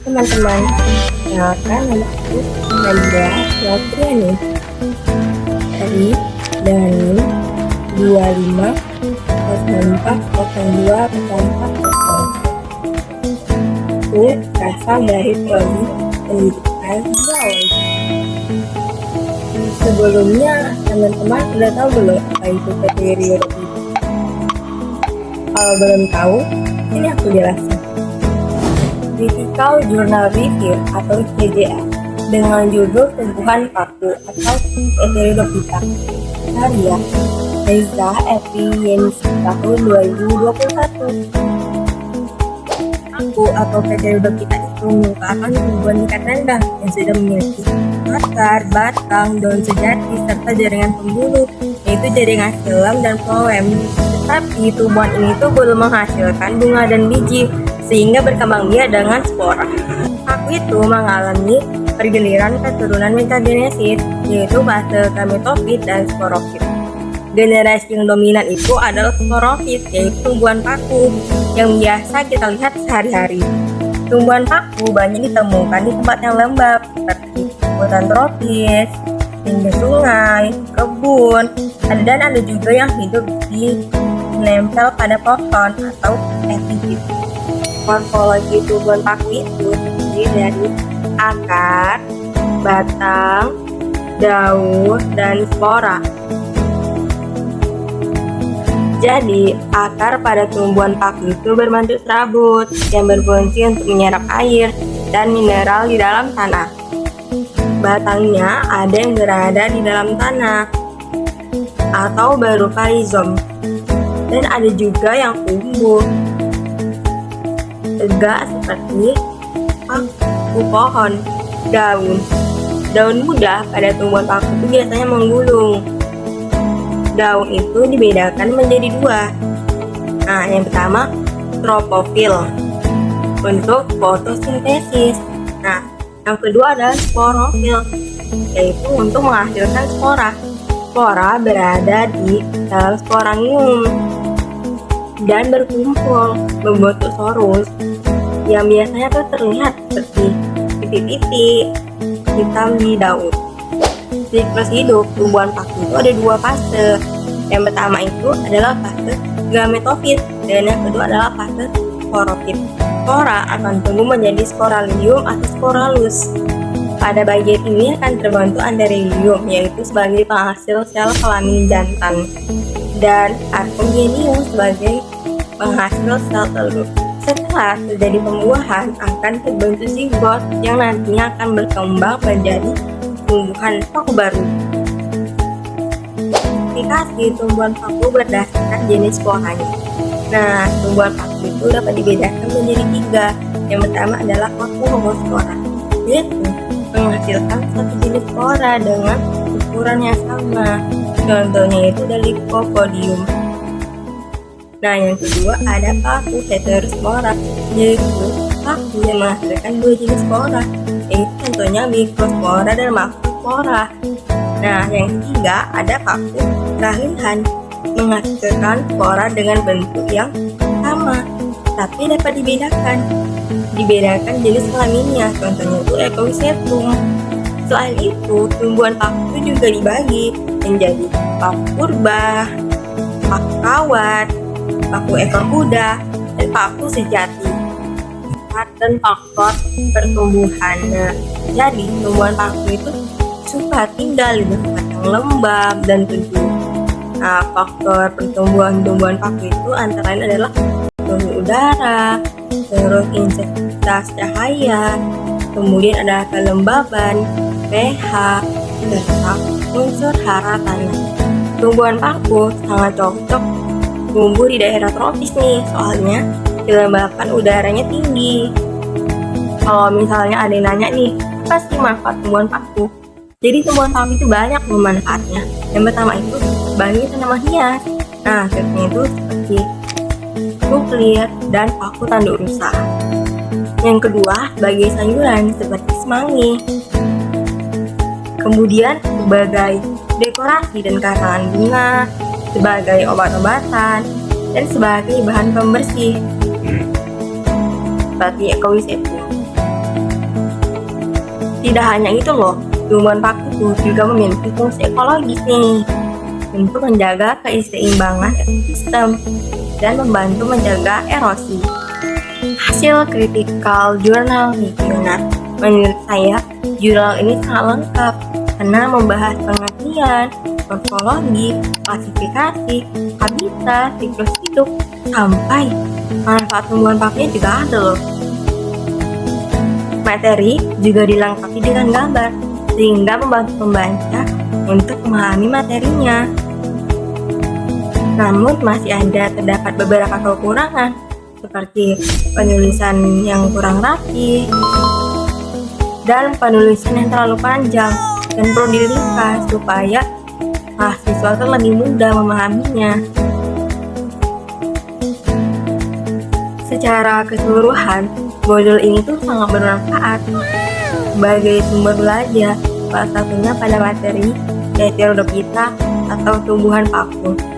teman-teman, kenalkan nama aku Nabila Fitriani dari Danim 25 04 02 Aku berasal dari Prodi Pendidikan Zoologi. Sebelumnya, teman-teman sudah tahu belum apa itu periodologi? Kalau belum tahu, ini aku jelasin. Critical Journal Review atau CJR dengan judul Tumbuhan Paku atau Heterodopita karya Reza Effendi tahun 2021. Paku atau Heterodopita itu merupakan tumbuhan tingkat rendah yang sudah memiliki akar, batang, daun sejati, serta jaringan pembuluh, yaitu jaringan xilem dan floem. Tetapi tumbuhan ini tuh belum menghasilkan bunga dan biji, sehingga berkembang biak dengan spora. Paku itu mengalami pergiliran keturunan metagenesis, yaitu fase gametofit dan sporofit. Generasi yang dominan itu adalah sporofit, yaitu tumbuhan paku yang biasa kita lihat sehari-hari. Tumbuhan paku banyak ditemukan di tempat yang lembab, seperti hutan tropis, pinggir sungai, kebun, dan ada juga yang hidup di menempel pada pohon atau epifit. Morfologi tumbuhan paku itu terdiri dari akar, batang, daun, dan spora. Jadi, akar pada tumbuhan paku itu berbentuk serabut yang berfungsi untuk menyerap air dan mineral di dalam tanah. Batangnya ada yang berada di dalam tanah atau berupa rizom, dan ada juga yang tumbuh tegak seperti paku pohon. Daun muda pada tumbuhan paku itu biasanya menggulung. Daun itu dibedakan menjadi dua. Nah, yang pertama tropofil untuk fotosintesis. Nah, yang kedua adalah sporofil, yaitu untuk menghasilkan spora. Spora berada di dalam sporangium dan berkumpul membentuk sorus yang biasanya tuh terlihat seperti titik-titik hitam di daun. Siklus hidup tumbuhan paku itu ada dua fase. Yang pertama itu adalah fase gametofit dan yang kedua adalah fase sporofit. Spora akan tumbuh menjadi sporalium atau sporalus. Pada bagian ini akan terbentuk andarium, yaitu sebagai penghasil sel kelamin jantan, dan arcogenium sebagai penghasil sel telur. Setelah terjadi pembuahan, akan terbentuk zigot yang nantinya akan berkembang menjadi tumbuhan paku baru. Klasifikasi tumbuhan paku berdasarkan jenis sporanya. Nah, tumbuhan paku itu dapat dibedakan menjadi tiga. Yang pertama adalah paku homospora, yaitu menghasilkan satu jenis spora dengan ukuran yang sama. Contohnya itu dari Lycopodium. Nah, yang kedua ada paku heterospora, yaitu paku yang menghasilkan dua jenis spora, yaitu contohnya Microspora dan Macrospora. Nah, yang ketiga ada paku rahimhan, menghasilkan spora dengan bentuk yang sama, tapi dapat dibedakan jenis kelaminnya, contohnya itu Echoisetum. Selain itu, tumbuhan paku juga dibagi menjadi paku purba, paku kawat, paku ekor kuda, dan paku sejati. Dan faktor pertumbuhan. Jadi, tumbuhan paku itu suka tinggal di tempat yang lembab dan teduh. Nah, faktor pertumbuhan tumbuhan paku itu antara lain adalah suhu udara, terus intensitas cahaya, kemudian ada kelembaban, pH, serta unsur hara tanah. Tumbuhan paku sangat cocok tumbuh di daerah tropis nih, soalnya kelembapan udaranya tinggi. Kalau misalnya ada yang nanya nih, apa sih manfaat tumbuhan paku? Jadi tumbuhan paku itu banyak manfaatnya. Yang pertama itu bagi tanaman hias. Nah, contohnya itu seperti nuklir dan paku tanduk rusa. Yang kedua, bagi sayuran seperti semanggi. Kemudian sebagai dekorasi dan karangan bunga, sebagai obat-obatan, dan sebagai bahan pembersih seperti Echoisetum. Tidak hanya itu loh, tumbuhan paku juga memiliki fungsi ekologis nih, untuk menjaga keseimbangan ekosistem dan membantu menjaga erosi. Hasil critical journal nih, Fiona. Menurut saya, jurnal ini sangat lengkap karena membahas pengertian, morfologi, klasifikasi, habitat, siklus hidup, sampai manfaat tumbuhan pakunya juga ada loh. Materi juga dilengkapi dengan gambar, sehingga membantu pembaca untuk memahami materinya. Namun masih terdapat beberapa kekurangan, seperti penulisan yang kurang rapi, dan penulisan yang terlalu panjang, dan perlu diringkas supaya mahasiswa itu lebih mudah memahaminya. Secara keseluruhan, modul ini tuh sangat bermanfaat sebagai sumber belajar, salah satunya pada materi yaitu Rhodophyta atau tumbuhan paku.